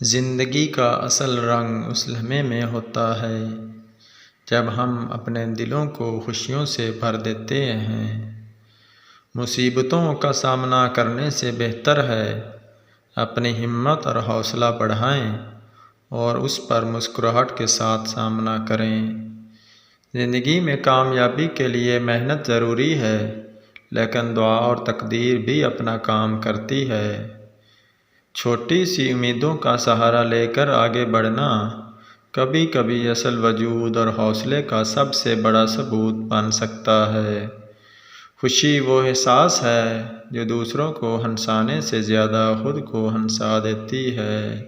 زندگی کا اصل رنگ اس لمحے میں ہوتا ہے جب ہم اپنے دلوں کو خوشیوں سے بھر دیتے ہیں۔ مصیبتوں کا سامنا کرنے سے بہتر ہے اپنی ہمت اور حوصلہ بڑھائیں اور اس پر مسکراہٹ کے ساتھ سامنا کریں۔ زندگی میں کامیابی کے لیے محنت ضروری ہے، لیکن دعا اور تقدیر بھی اپنا کام کرتی ہے۔ چھوٹی سی امیدوں کا سہارا لے کر آگے بڑھنا کبھی کبھی اصل وجود اور حوصلے کا سب سے بڑا ثبوت بن سکتا ہے۔ خوشی وہ احساس ہے جو دوسروں کو ہنسانے سے زیادہ خود کو ہنسا دیتی ہے۔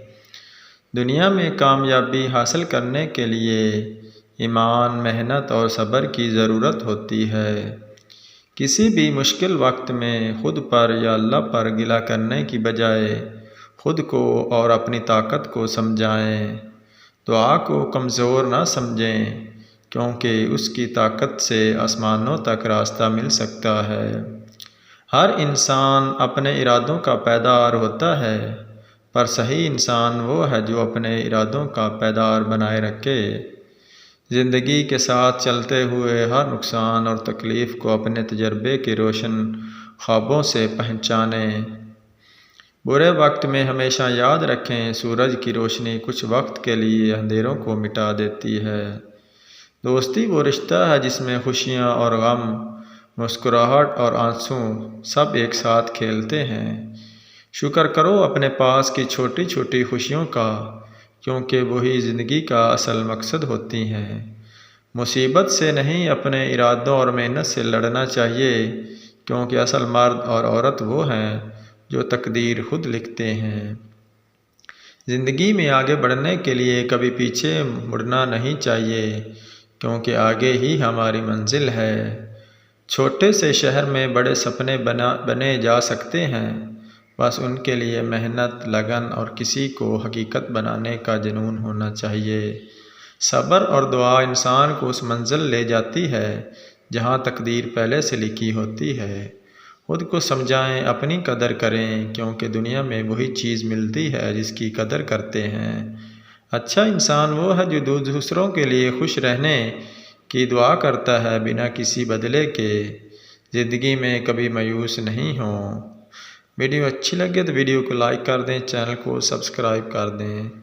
دنیا میں کامیابی حاصل کرنے کے لیے ایمان، محنت اور صبر کی ضرورت ہوتی ہے۔ کسی بھی مشکل وقت میں خود پر یا اللہ پر گلہ کرنے کی بجائے خود کو اور اپنی طاقت کو سمجھائیں۔ دعا کو کمزور نہ سمجھیں، کیونکہ اس کی طاقت سے آسمانوں تک راستہ مل سکتا ہے۔ ہر انسان اپنے ارادوں کا پیدار ہوتا ہے، پر صحیح انسان وہ ہے جو اپنے ارادوں کا پیدار بنائے رکھے۔ زندگی کے ساتھ چلتے ہوئے ہر نقصان اور تکلیف کو اپنے تجربے کے روشن خوابوں سے پہچانیں۔ برے وقت میں ہمیشہ یاد رکھیں، سورج کی روشنی کچھ وقت کے لیے اندھیروں کو مٹا دیتی ہے۔ دوستی وہ رشتہ ہے جس میں خوشیاں اور غم، مسکراہٹ اور آنسو سب ایک ساتھ کھیلتے ہیں۔ شکر کرو اپنے پاس کی چھوٹی چھوٹی خوشیوں کا، کیونکہ وہی زندگی کا اصل مقصد ہوتی ہیں۔ مصیبت سے نہیں، اپنے ارادوں اور محنت سے لڑنا چاہیے، کیونکہ اصل مرد اور عورت وہ ہیں جو تقدیر خود لکھتے ہیں۔ زندگی میں آگے بڑھنے کے لیے کبھی پیچھے مڑنا نہیں چاہیے، کیونکہ آگے ہی ہماری منزل ہے۔ چھوٹے سے شہر میں بڑے سپنے بنے جا سکتے ہیں، بس ان کے لیے محنت، لگن اور کسی کو حقیقت بنانے کا جنون ہونا چاہیے۔ صبر اور دعا انسان کو اس منزل لے جاتی ہے جہاں تقدیر پہلے سے لکھی ہوتی ہے۔ خود کو سمجھائیں، اپنی قدر کریں، کیونکہ دنیا میں وہی چیز ملتی ہے جس کی قدر کرتے ہیں۔ اچھا انسان وہ ہے جو دوسروں کے لیے خوش رہنے کی دعا کرتا ہے بنا کسی بدلے کے۔ زندگی میں کبھی مایوس نہیں ہوں۔ ویڈیو اچھی لگے تو ویڈیو کو لائک کر دیں، چینل کو سبسکرائب کر دیں۔